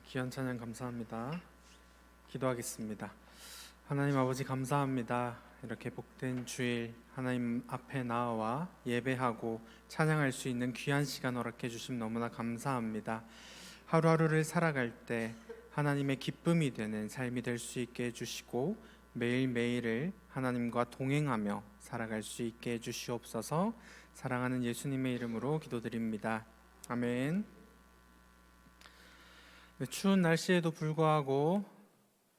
귀한 찬양 감사합니다. 기도하겠습니다. 하나님 아버지 감사합니다. 이렇게 복된 주일 하나님 앞에 나와 예배하고 찬양할 수 있는 귀한 시간 허락해 주심 너무나 감사합니다. 하루하루를 살아갈 때 하나님의 기쁨이 되는 삶이 될 수 있게 해주시고 매일매일을 하나님과 동행하며 살아갈 수 있게 해주시옵소서. 사랑하는 예수님의 이름으로 기도드립니다. 아멘. 추운 날씨에도 불구하고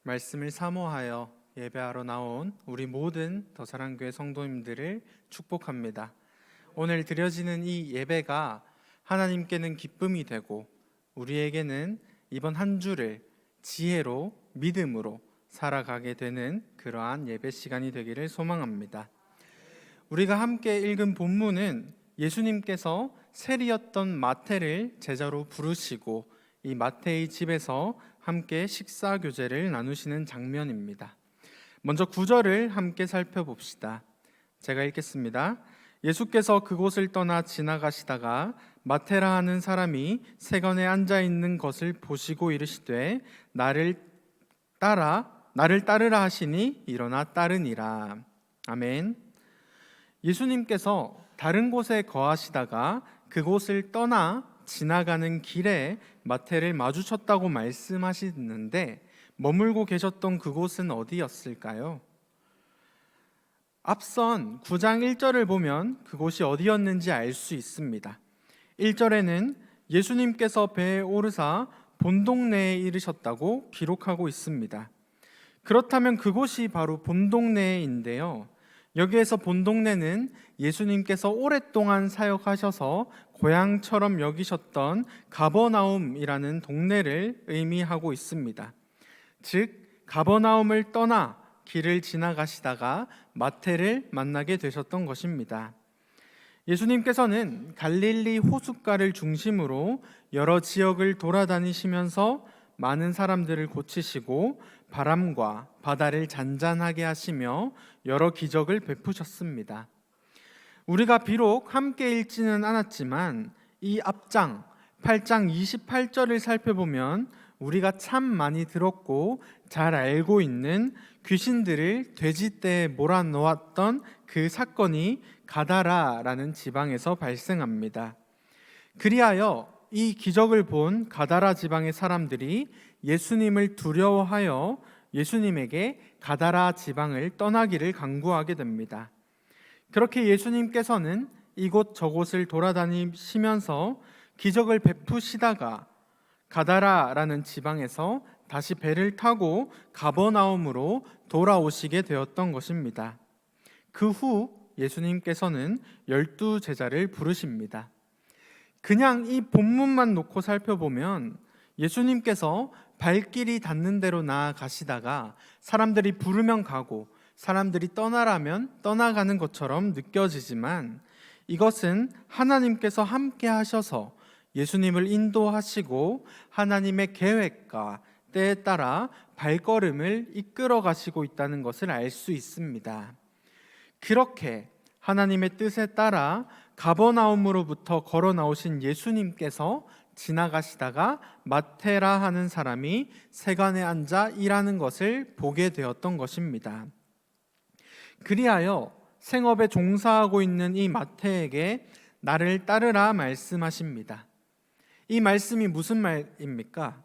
말씀을 사모하여 예배하러 나온 우리 모든 더사랑교회 성도님들을 축복합니다. 오늘 드려지는 이 예배가 하나님께는 기쁨이 되고 우리에게는 이번 한 주를 지혜로 믿음으로 살아가게 되는 그러한 예배 시간이 되기를 소망합니다. 우리가 함께 읽은 본문은 예수님께서 세리였던 마태를 제자로 부르시고 이 마태의 집에서 함께 식사 교제를 나누시는 장면입니다. 먼저 9절을 함께 살펴봅시다. 제가 읽겠습니다. 예수께서 그곳을 떠나 지나가시다가 마태라 하는 사람이 세간에 앉아 있는 것을 보시고 이르시되 나를 따르라 하시니 일어나 따르니라. 아멘. 예수님께서 다른 곳에 거하시다가 그곳을 떠나 지나가는 길에 마태를 마주쳤다고 말씀하시는데 머물고 계셨던 그곳은 어디였을까요? 앞선 9장 1절을 보면 그곳이 어디였는지 알 수 있습니다. 1절에는 예수님께서 배에 오르사 본 동네에 이르셨다고 기록하고 있습니다. 그렇다면 그곳이 바로 본 동네인데요. 여기에서 본 동네는 예수님께서 오랫동안 사역하셔서 고향처럼 여기셨던 가버나움이라는 동네를 의미하고 있습니다. 즉 가버나움을 떠나 길을 지나가시다가 마태를 만나게 되셨던 것입니다. 예수님께서는 갈릴리 호숫가를 중심으로 여러 지역을 돌아다니시면서 많은 사람들을 고치시고 바람과 바다를 잔잔하게 하시며 여러 기적을 베푸셨습니다. 우리가 비록 함께 읽지는 않았지만 이 앞장 8장 28절을 살펴보면 우리가 참 많이 들었고 잘 알고 있는 귀신들을 돼지떼에 몰아넣었던 그 사건이 가다라라는 지방에서 발생합니다. 그리하여 이 기적을 본 가다라 지방의 사람들이 예수님을 두려워하여 예수님에게 가다라 지방을 떠나기를 강구하게 됩니다. 그렇게 예수님께서는 이곳 저곳을 돌아다니시면서 기적을 베푸시다가 가다라라는 지방에서 다시 배를 타고 가버나움으로 돌아오시게 되었던 것입니다. 그 후 예수님께서는 12 제자를 부르십니다. 그냥 이 본문만 놓고 살펴보면 예수님께서 발길이 닿는 대로 나아가시다가 사람들이 부르면 가고 사람들이 떠나라면 떠나가는 것처럼 느껴지지만 이것은 하나님께서 함께 하셔서 예수님을 인도하시고 하나님의 계획과 때에 따라 발걸음을 이끌어 가시고 있다는 것을 알 수 있습니다. 그렇게 하나님의 뜻에 따라 가버나움으로부터 걸어 나오신 예수님께서 지나가시다가 마태라 하는 사람이 세간에 앉아 일하는 것을 보게 되었던 것입니다. 그리하여 생업에 종사하고 있는 이 마태에게 나를 따르라 말씀하십니다. 이 말씀이 무슨 말입니까?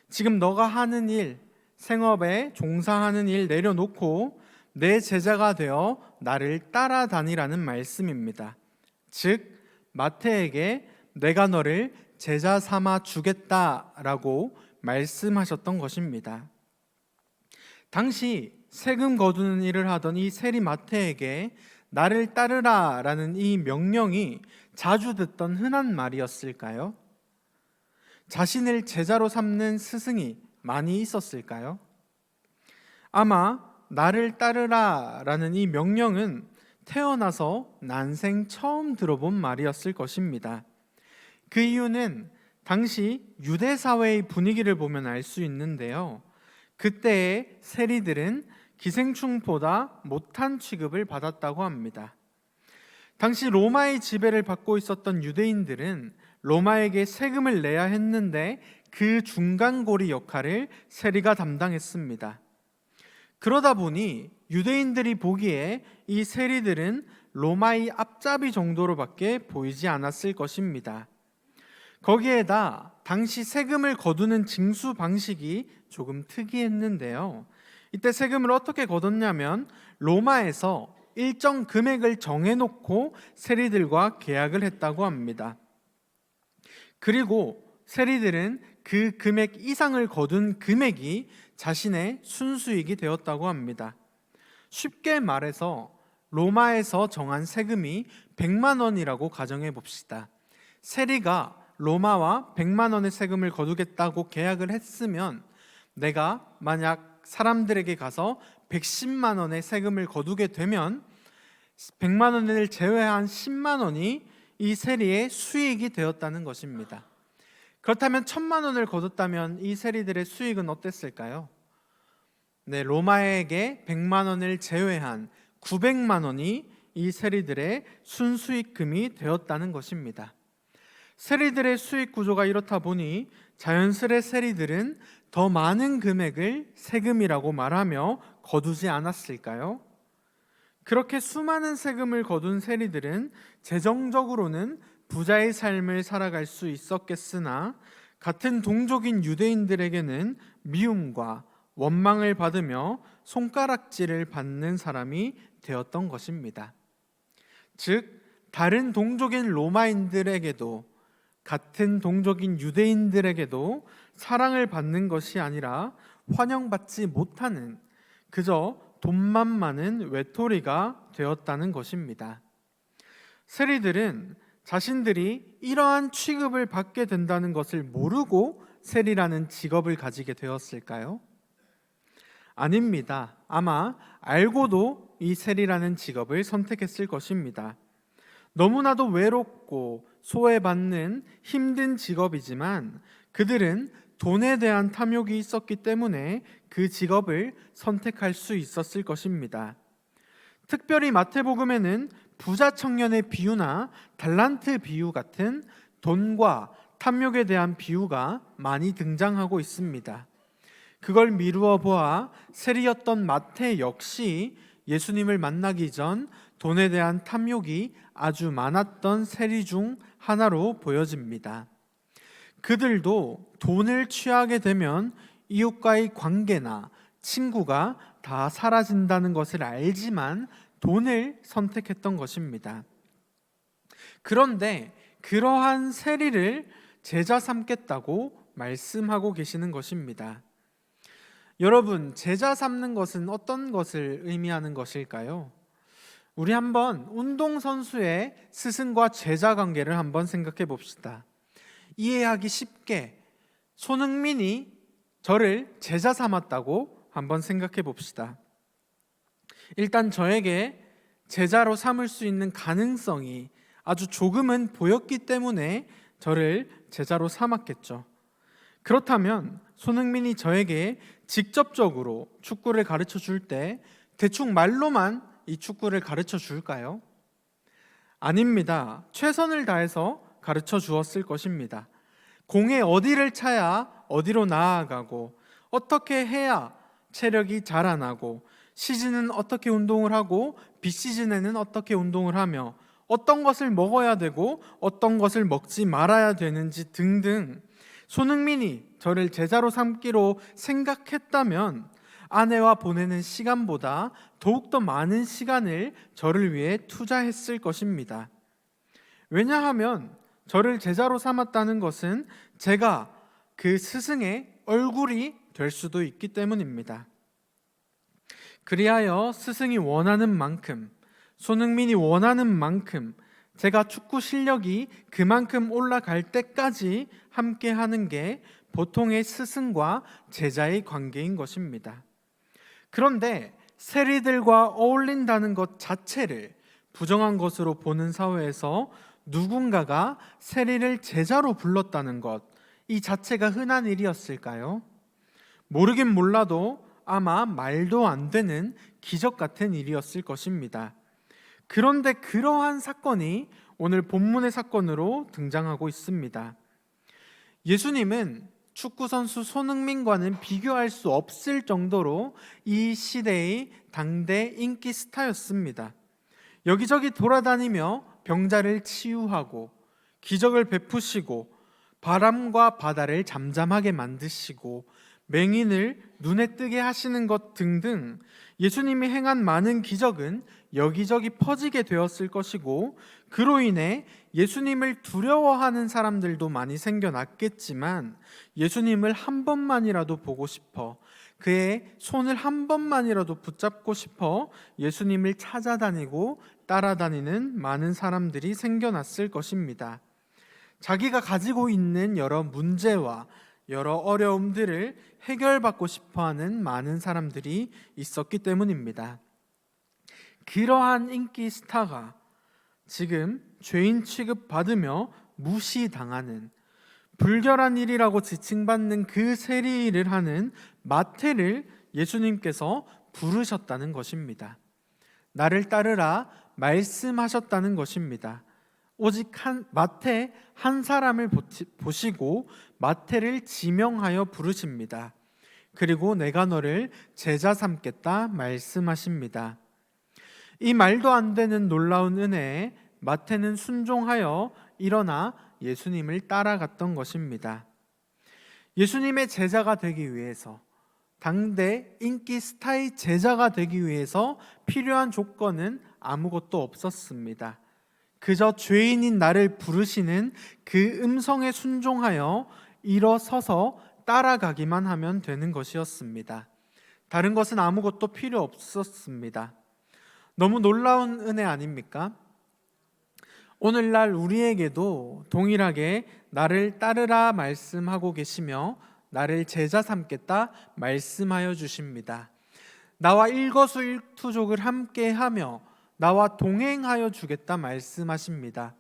지금 너가 하는 일, 생업에 종사하는 일 내려놓고 내 제자가 되어 나를 따라다니라는 말씀입니다. 즉 마태에게 내가 너를 제자 삼아 주겠다라고 말씀하셨던 것입니다. 당시 세금 거두는 일을 하던 이 세리 마태에게 나를 따르라라는 이 명령이 자주 듣던 흔한 말이었을까요? 자신을 제자로 삼는 스승이 많이 있었을까요? 아마 나를 따르라라는 이 명령은 태어나서 난생 처음 들어본 말이었을 것입니다. 그 이유는 당시 유대 사회의 분위기를 보면 알 수 있는데요. 그때의 세리들은 기생충보다 못한 취급을 받았다고 합니다. 당시 로마의 지배를 받고 있었던 유대인들은 로마에게 세금을 내야 했는데 그 중간고리 역할을 세리가 담당했습니다. 그러다 보니 유대인들이 보기에 이 세리들은 로마의 앞잡이 정도로밖에 보이지 않았을 것입니다. 거기에다 당시 세금을 거두는 징수 방식이 조금 특이했는데요. 이때 세금을 어떻게 거뒀냐면 로마에서 일정 금액을 정해놓고 세리들과 계약을 했다고 합니다. 그리고 세리들은 그 금액 이상을 거둔 금액이 자신의 순수익이 되었다고 합니다. 쉽게 말해서 로마에서 정한 세금이 100만 원이라고 가정해 봅시다. 세리가 로마와 100만 원의 세금을 거두겠다고 계약을 했으면 내가 만약 사람들에게 가서 110만 원의 세금을 거두게 되면 100만 원을 제외한 10만 원이 이 세리의 수익이 되었다는 것입니다. 그렇다면 1000만 원을 거뒀다면 이 세리들의 수익은 어땠을까요? 네, 로마에게 100만 원을 제외한 900만 원이 이 세리들의 순수익금이 되었다는 것입니다. 세리들의 수익 구조가 이렇다 보니 자연스레 세리들은 더 많은 금액을 세금이라고 말하며 거두지 않았을까요? 그렇게 수많은 세금을 거둔 세리들은 재정적으로는 부자의 삶을 살아갈 수 있었겠으나 같은 동족인 유대인들에게는 미움과 원망을 받으며 손가락질을 받는 사람이 되었던 것입니다. 즉, 다른 동족인 로마인들에게도 같은 동족인 유대인들에게도 사랑을 받는 것이 아니라 환영받지 못하는 그저 돈만 많은 외톨이가 되었다는 것입니다. 세리들은 자신들이 이러한 취급을 받게 된다는 것을 모르고 세리라는 직업을 가지게 되었을까요? 아닙니다. 아마 알고도 이 세리라는 직업을 선택했을 것입니다. 너무나도 외롭고 소외받는 힘든 직업이지만 그들은 돈에 대한 탐욕이 있었기 때문에 그 직업을 선택할 수 있었을 것입니다. 특별히 마태복음에는 부자 청년의 비유나 달란트 비유 같은 돈과 탐욕에 대한 비유가 많이 등장하고 있습니다. 그걸 미루어 보아 세리였던 마태 역시 예수님을 만나기 전 돈에 대한 탐욕이 아주 많았던 세리 중 하나로 보여집니다. 그들도 돈을 취하게 되면 이웃과의 관계나 친구가 다 사라진다는 것을 알지만 돈을 선택했던 것입니다. 그런데 그러한 세리를 제자 삼겠다고 말씀하고 계시는 것입니다. 여러분, 제자 삼는 것은 어떤 것을 의미하는 것일까요? 우리 한번 운동선수의 스승과 제자 관계를 한번 생각해 봅시다. 이해하기 쉽게 손흥민이 저를 제자 삼았다고 한번 생각해 봅시다. 일단 저에게 제자로 삼을 수 있는 가능성이 아주 조금은 보였기 때문에 저를 제자로 삼았겠죠. 그렇다면 손흥민이 저에게 직접적으로 축구를 가르쳐 줄 때 대충 말로만 이 축구를 가르쳐 줄까요? 아닙니다. 최선을 다해서 가르쳐 주었을 것입니다. 공에 어디를 차야 어디로 나아가고 어떻게 해야 체력이 자라나고 시즌은 어떻게 운동을 하고 비시즌에는 어떻게 운동을 하며 어떤 것을 먹어야 되고 어떤 것을 먹지 말아야 되는지 등등 손흥민이 저를 제자로 삼기로 생각했다면 아내와 보내는 시간보다 더욱더 많은 시간을 저를 위해 투자했을 것입니다. 왜냐하면 저를 제자로 삼았다는 것은 제가 그 스승의 얼굴이 될 수도 있기 때문입니다. 그리하여 스승이 원하는 만큼, 손흥민이 원하는 만큼 제가 축구 실력이 그만큼 올라갈 때까지 함께 하는 게 보통의 스승과 제자의 관계인 것입니다. 그런데 세리들과 어울린다는 것 자체를 부정한 것으로 보는 사회에서 누군가가 세리를 제자로 불렀다는 것, 이 자체가 흔한 일이었을까요? 모르긴 몰라도 아마 말도 안 되는 기적 같은 일이었을 것입니다. 그런데 그러한 사건이 오늘 본문의 사건으로 등장하고 있습니다. 예수님은 축구선수 손흥민과는 비교할 수 없을 정도로 이 시대의 당대 인기 스타였습니다. 여기저기 돌아다니며 병자를 치유하고 기적을 베푸시고 바람과 바다를 잠잠하게 만드시고 맹인을 눈에 뜨게 하시는 것 등등 예수님이 행한 많은 기적은 여기저기 퍼지게 되었을 것이고, 그로 인해 예수님을 두려워하는 사람들도 많이 생겨났겠지만 예수님을 한 번만이라도 보고 싶어, 그의 손을 한 번만이라도 붙잡고 싶어 예수님을 찾아다니고 따라다니는 많은 사람들이 생겨났을 것입니다. 자기가 가지고 있는 여러 문제와 여러 어려움들을 해결받고 싶어하는 많은 사람들이 있었기 때문입니다. 그러한 인기 스타가 지금 죄인 취급받으며 무시당하는, 불결한 일이라고 지칭받는 그 세리를 하는 마태를 예수님께서 부르셨다는 것입니다. 나를 따르라 말씀하셨다는 것입니다. 오직 마태 한 사람을 보시고 마태를 지명하여 부르십니다. 그리고 내가 너를 제자 삼겠다 말씀하십니다. 이 말도 안 되는 놀라운 은혜에 마태는 순종하여 일어나 예수님을 따라갔던 것입니다. 예수님의 제자가 되기 위해서, 당대 인기 스타의 제자가 되기 위해서 필요한 조건은 아무것도 없었습니다. 그저 죄인인 나를 부르시는 그 음성에 순종하여 일어서서 따라가기만 하면 되는 것이었습니다. 다른 것은 아무것도 필요 없었습니다. 너무 놀라운 은혜 아닙니까? 오늘날 우리에게도 동일하게 나를 따르라 말씀하고 계시며 나를 제자 삼겠다 말씀하여 주십니다. 나와 일거수일투족을 함께하며 나와 동행하여 주겠다 말씀하십니다.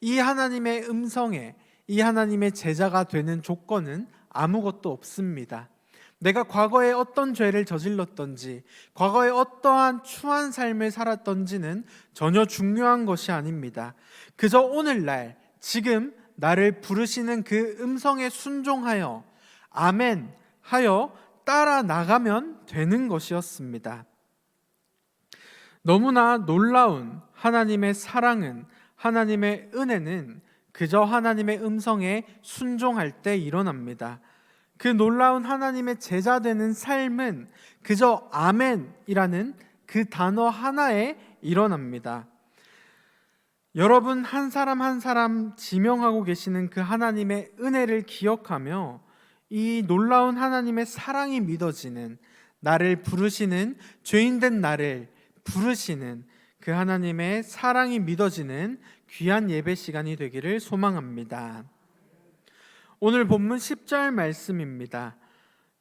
이 하나님의 음성에, 이 하나님의 제자가 되는 조건은 아무것도 없습니다. 내가 과거에 어떤 죄를 저질렀던지, 과거에 어떠한 추한 삶을 살았던지는 전혀 중요한 것이 아닙니다. 그저 오늘날 지금 나를 부르시는 그 음성에 순종하여 아멘 하여 따라 나가면 되는 것이었습니다. 너무나 놀라운 하나님의 사랑은, 하나님의 은혜는 그저 하나님의 음성에 순종할 때 일어납니다. 그 놀라운 하나님의 제자 되는 삶은 그저 아멘이라는 그 단어 하나에 일어납니다. 여러분 한 사람 한 사람 지명하고 계시는 그 하나님의 은혜를 기억하며 이 놀라운 하나님의 사랑이 믿어지는, 나를 부르시는, 죄인된 나를 부르시는 그 하나님의 사랑이 믿어지는 귀한 예배 시간이 되기를 소망합니다. 오늘 본문 10절 말씀입니다.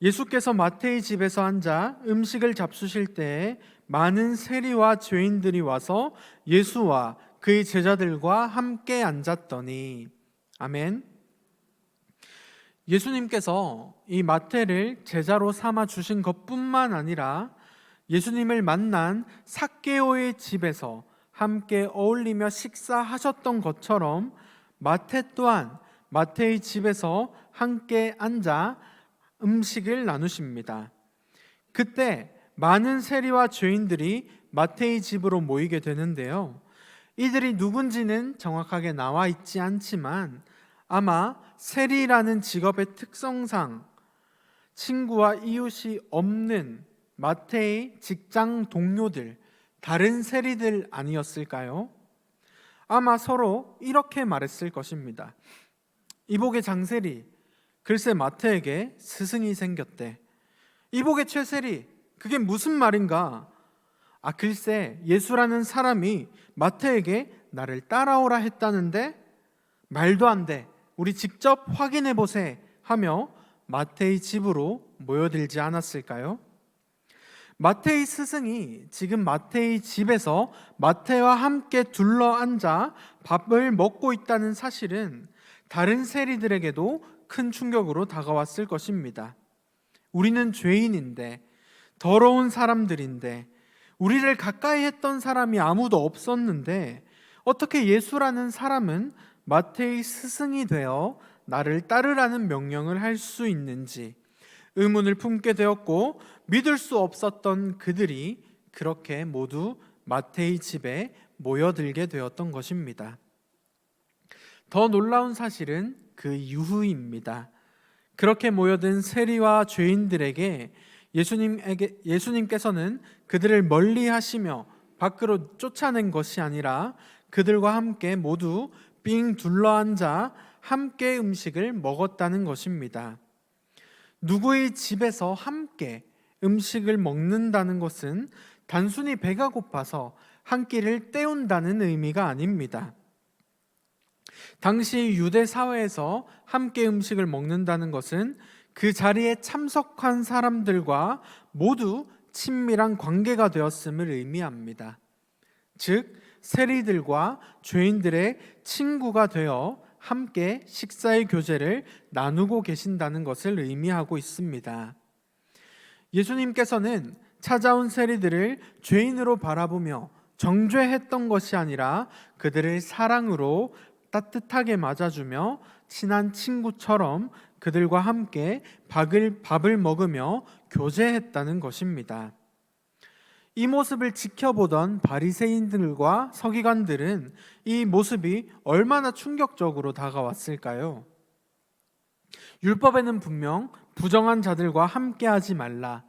예수께서 마태의 집에서 앉아 음식을 잡수실 때에 많은 세리와 죄인들이 와서 예수와 그의 제자들과 함께 앉았더니. 아멘. 예수님께서 이 마태를 제자로 삼아 주신 것뿐만 아니라 예수님을 만난 삭개오의 집에서 함께 어울리며 식사하셨던 것처럼 마태 또한 마태의 집에서 함께 앉아 음식을 나누십니다. 그때 많은 세리와 죄인들이 마태의 집으로 모이게 되는데요. 이들이 누군지는 정확하게 나와 있지 않지만 아마 세리라는 직업의 특성상 친구와 이웃이 없는 마태의 직장 동료들, 다른 세리들 아니었을까요? 아마 서로 이렇게 말했을 것입니다. 이복의 장세리, 글쎄 마태에게 스승이 생겼대. 이복의 최세리, 그게 무슨 말인가? 글쎄 예수라는 사람이 마태에게 나를 따라오라 했다는데 말도 안 돼, 우리 직접 확인해 보세 하며 마태의 집으로 모여들지 않았을까요? 마태의 스승이 지금 마태의 집에서 마태와 함께 둘러앉아 밥을 먹고 있다는 사실은 다른 세리들에게도 큰 충격으로 다가왔을 것입니다. 우리는 죄인인데, 더러운 사람들인데, 우리를 가까이 했던 사람이 아무도 없었는데 어떻게 예수라는 사람은 마태의 스승이 되어 나를 따르라는 명령을 할 수 있는지 의문을 품게 되었고, 믿을 수 없었던 그들이 그렇게 모두 마태의 집에 모여들게 되었던 것입니다. 더 놀라운 사실은 그 이후입니다. 그렇게 모여든 세리와 죄인들에게 예수님께서는 그들을 멀리 하시며 밖으로 쫓아낸 것이 아니라 그들과 함께 모두 삥 둘러앉아 함께 음식을 먹었다는 것입니다. 누구의 집에서 함께 음식을 먹는다는 것은 단순히 배가 고파서 한 끼를 때운다는 의미가 아닙니다. 당시 유대 사회에서 함께 음식을 먹는다는 것은 그 자리에 참석한 사람들과 모두 친밀한 관계가 되었음을 의미합니다. 즉, 세리들과 죄인들의 친구가 되어 함께 식사의 교제를 나누고 계신다는 것을 의미하고 있습니다. 예수님께서는 찾아온 세리들을 죄인으로 바라보며 정죄했던 것이 아니라 그들을 사랑으로 따뜻하게 맞아주며 친한 친구처럼 그들과 함께 밥을 먹으며 교제했다는 것입니다. 이 모습을 지켜보던 바리새인들과 서기관들은 이 모습이 얼마나 충격적으로 다가왔을까요? 율법에는 분명 부정한 자들과 함께하지 말라,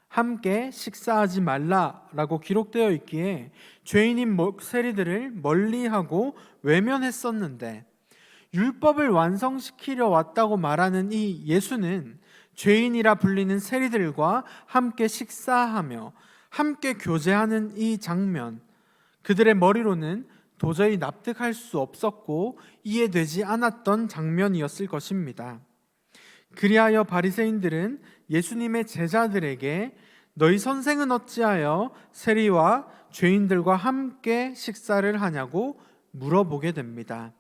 함께 식사하지 말라라고 기록되어 있기에 죄인인 세리들을 멀리하고 외면했었는데, 율법을 완성시키려 왔다고 말하는 이 예수는 죄인이라 불리는 세리들과 함께 식사하며 함께 교제하는 이 장면, 그들의 머리로는 도저히 납득할 수 없었고 이해되지 않았던 장면이었을 것입니다. 그리하여 바리새인들은 예수님의 제자들에게 너희 선생은 어찌하여 세리와 죄인들과 함께 식사를 하냐고 물어보게 됩니다.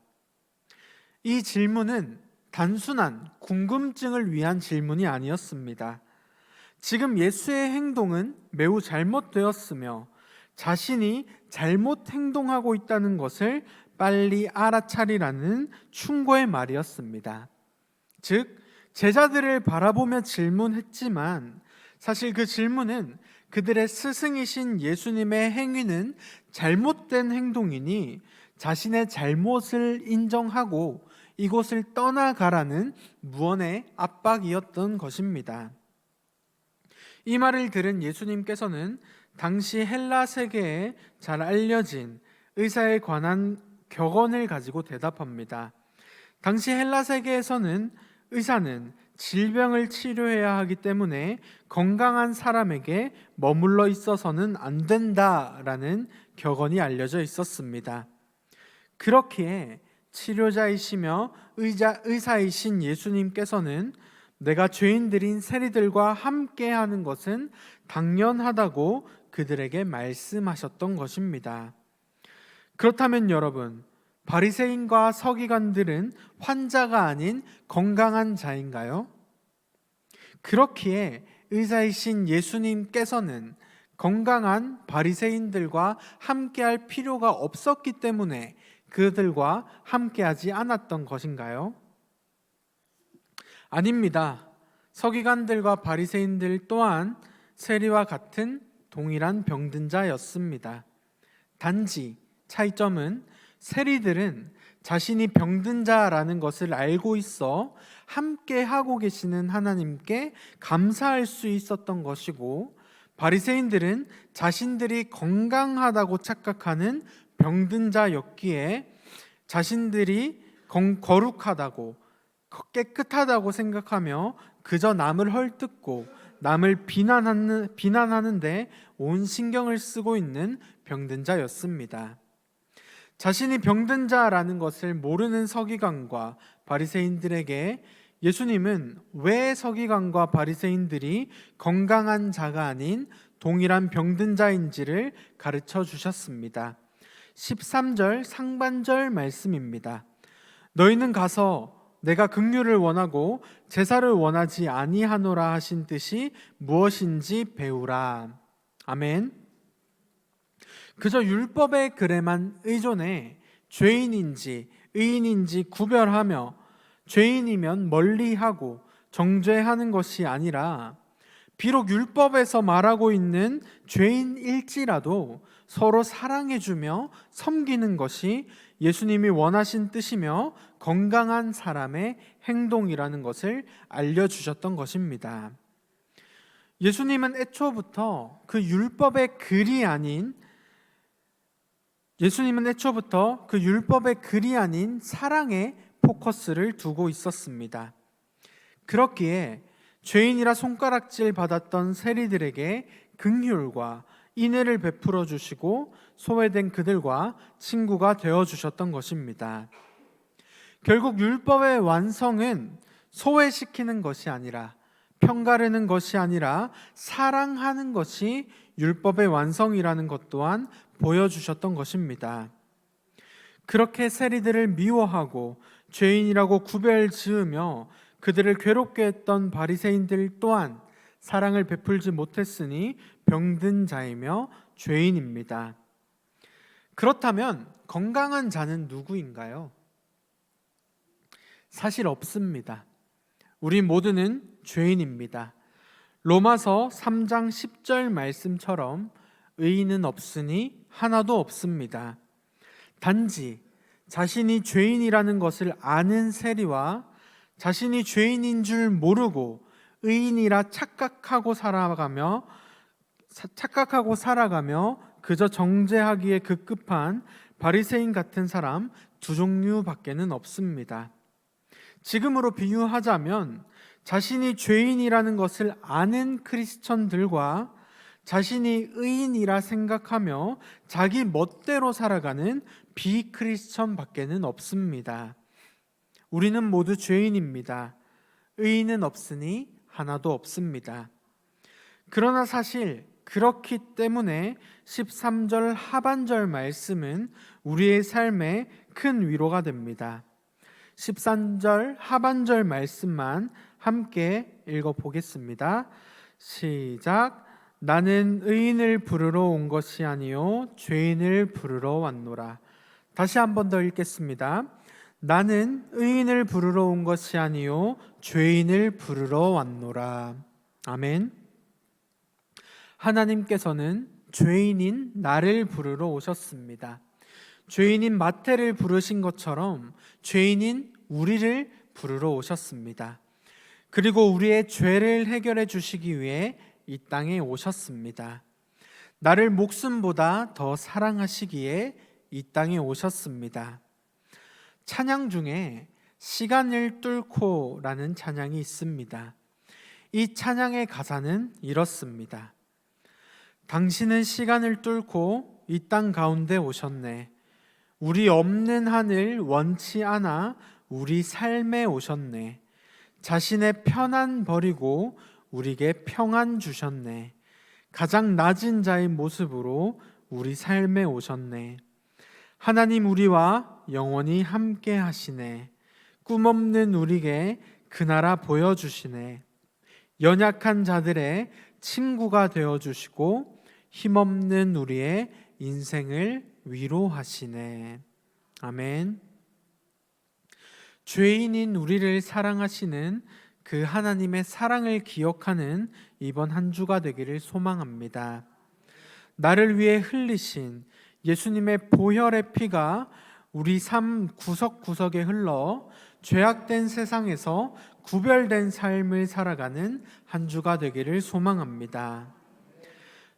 이 질문은 단순한 궁금증을 위한 질문이 아니었습니다. 지금 예수의 행동은 매우 잘못되었으며 자신이 잘못 행동하고 있다는 것을 빨리 알아차리라는 충고의 말이었습니다. 즉, 제자들을 바라보며 질문했지만 사실 그 질문은 그들의 스승이신 예수님의 행위는 잘못된 행동이니 자신의 잘못을 인정하고 이곳을 떠나가라는 무언의 압박이었던 것입니다. 이 말을 들은 예수님께서는 당시 헬라 세계에 잘 알려진 의사에 관한 격언을 가지고 대답합니다. 당시 헬라 세계에서는 의사는 질병을 치료해야 하기 때문에 건강한 사람에게 머물러 있어서는 안 된다라는 격언이 알려져 있었습니다. 그렇기에 치료자이시며 의사이신 예수님께서는 내가 죄인들인 세리들과 함께 하는 것은 당연하다고 그들에게 말씀하셨던 것입니다. 그렇다면 여러분, 바리새인과 서기관들은 환자가 아닌 건강한 자인가요? 그렇기에 의사이신 예수님께서는 건강한 바리새인들과 함께할 필요가 없었기 때문에 그들과 함께하지 않았던 것인가요? 아닙니다. 서기관들과 바리새인들 또한 세리와 같은 동일한 병든 자였습니다. 단지 차이점은 세리들은 자신이 병든 자라는 것을 알고 있어 함께 하고 계시는 하나님께 감사할 수 있었던 것이고, 바리새인들은 자신들이 건강하다고 착각하는 병든 자였기에 자신들이 거룩하다고 깨끗하다고 생각하며 그저 남을 헐뜯고 남을 비난하는데 온 신경을 쓰고 있는 병든 자였습니다. 자신이 병든 자라는 것을 모르는 서기관과 바리새인들에게 예수님은 왜 서기관과 바리새인들이 건강한 자가 아닌 동일한 병든 자인지를 가르쳐 주셨습니다. 13절 상반절 말씀입니다. 너희는 가서 내가 긍휼을 원하고 제사를 원하지 아니하노라 하신 뜻이 무엇인지 배우라. 아멘. 그저 율법의 글에만 의존해 죄인인지 의인인지 구별하며 죄인이면 멀리하고 정죄하는 것이 아니라 비록 율법에서 말하고 있는 죄인일지라도 서로 사랑해주며 섬기는 것이 예수님이 원하신 뜻이며 건강한 사람의 행동이라는 것을 알려주셨던 것입니다. 예수님은 애초부터 그 율법의 글이 아닌 사랑에 포커스를 두고 있었습니다. 그렇기에 죄인이라 손가락질 받았던 세리들에게 긍휼과 인애를 베풀어 주시고 소외된 그들과 친구가 되어 주셨던 것입니다. 결국 율법의 완성은 소외시키는 것이 아니라 편가르는 것이 아니라 사랑하는 것이 율법의 완성이라는 것 또한 보여주셨던 것입니다. 그렇게 세리들을 미워하고 죄인이라고 구별 지으며 그들을 괴롭게 했던 바리새인들 또한 사랑을 베풀지 못했으니 병든 자이며 죄인입니다. 그렇다면 건강한 자는 누구인가요? 사실 없습니다. 우리 모두는 죄인입니다. 로마서 3장 10절 말씀처럼 의인은 없으니 하나도 없습니다. 단지 자신이 죄인이라는 것을 아는 세리와 자신이 죄인인 줄 모르고 의인이라 착각하고 살아가며 그저 정죄하기에 급급한 바리새인 같은 사람 두 종류밖에는 없습니다. 지금으로 비유하자면 자신이 죄인이라는 것을 아는 크리스천들과 자신이 의인이라 생각하며 자기 멋대로 살아가는 비크리스천 밖에는 없습니다. 우리는 모두 죄인입니다. 의인은 없으니 하나도 없습니다. 그러나 사실 그렇기 때문에 13절 하반절 말씀은 우리의 삶에 큰 위로가 됩니다. 13절 하반절 말씀만 함께 읽어보겠습니다. 시작. 나는 의인을 부르러 온 것이 아니요 죄인을 부르러 왔노라. 다시 한 번 더 읽겠습니다. 나는 의인을 부르러 온 것이 아니요 죄인을 부르러 왔노라. 아멘. 하나님께서는 죄인인 나를 부르러 오셨습니다. 죄인인 마태를 부르신 것처럼 죄인인 우리를 부르러 오셨습니다. 그리고 우리의 죄를 해결해 주시기 위해 이 땅에 오셨습니다. 나를 목숨보다 더 사랑하시기에 이 땅에 오셨습니다. 찬양 중에 시간을 뚫고라는 찬양이 있습니다. 이 찬양의 가사는 이렇습니다. 당신은 시간을 뚫고 이 땅 가운데 오셨네. 우리 없는 하늘 원치 않아 우리 삶에 오셨네. 자신의 편안 버리고 우리에게 평안 주셨네. 가장 낮은 자의 모습으로 우리 삶에 오셨네. 하나님 우리와 영원히 함께 하시네. 꿈없는 우리에게 그 나라 보여주시네. 연약한 자들의 친구가 되어주시고 힘없는 우리의 인생을 위로하시네. 아멘. 죄인인 우리를 사랑하시는 그 하나님의 사랑을 기억하는 이번 한 주가 되기를 소망합니다. 나를 위해 흘리신 예수님의 보혈의 피가 우리 삶 구석구석에 흘러 죄악된 세상에서 구별된 삶을 살아가는 한 주가 되기를 소망합니다.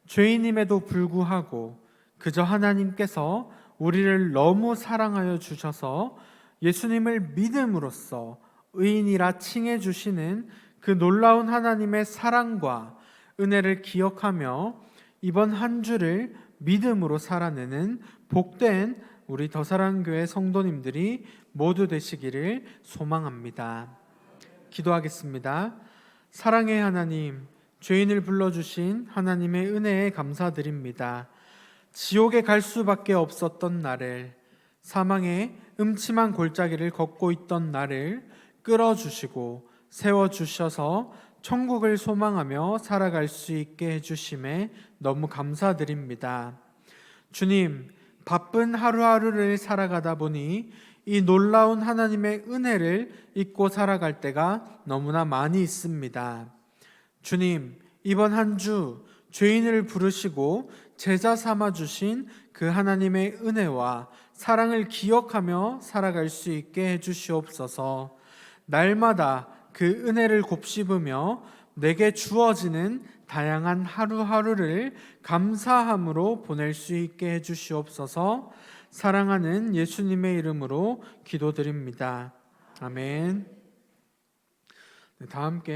죄인임에도 불구하고 그저 하나님께서 우리를 너무 사랑하여 주셔서 예수님을 믿음으로써 의인이라 칭해 주시는 그 놀라운 하나님의 사랑과 은혜를 기억하며 이번 한 주를 믿음으로 살아내는 복된 우리 더사랑교회 성도님들이 모두 되시기를 소망합니다. 기도하겠습니다. 사랑의 하나님, 죄인을 불러주신 하나님의 은혜에 감사드립니다. 지옥에 갈 수밖에 없었던 나를, 사망의 음침한 골짜기를 걷고 있던 나를 끌어주시고 세워주셔서 천국을 소망하며 살아갈 수 있게 해주심에 너무 감사드립니다. 주님, 바쁜 하루하루를 살아가다 보니 이 놀라운 하나님의 은혜를 잊고 살아갈 때가 너무나 많이 있습니다. 주님, 이번 한 주 죄인을 부르시고 제자 삼아 주신 그 하나님의 은혜와 사랑을 기억하며 살아갈 수 있게 해주시옵소서. 날마다 그 은혜를 곱씹으며 내게 주어지는 다양한 하루하루를 감사함으로 보낼 수 있게 해주시옵소서. 사랑하는 예수님의 이름으로 기도드립니다. 아멘. 다 함께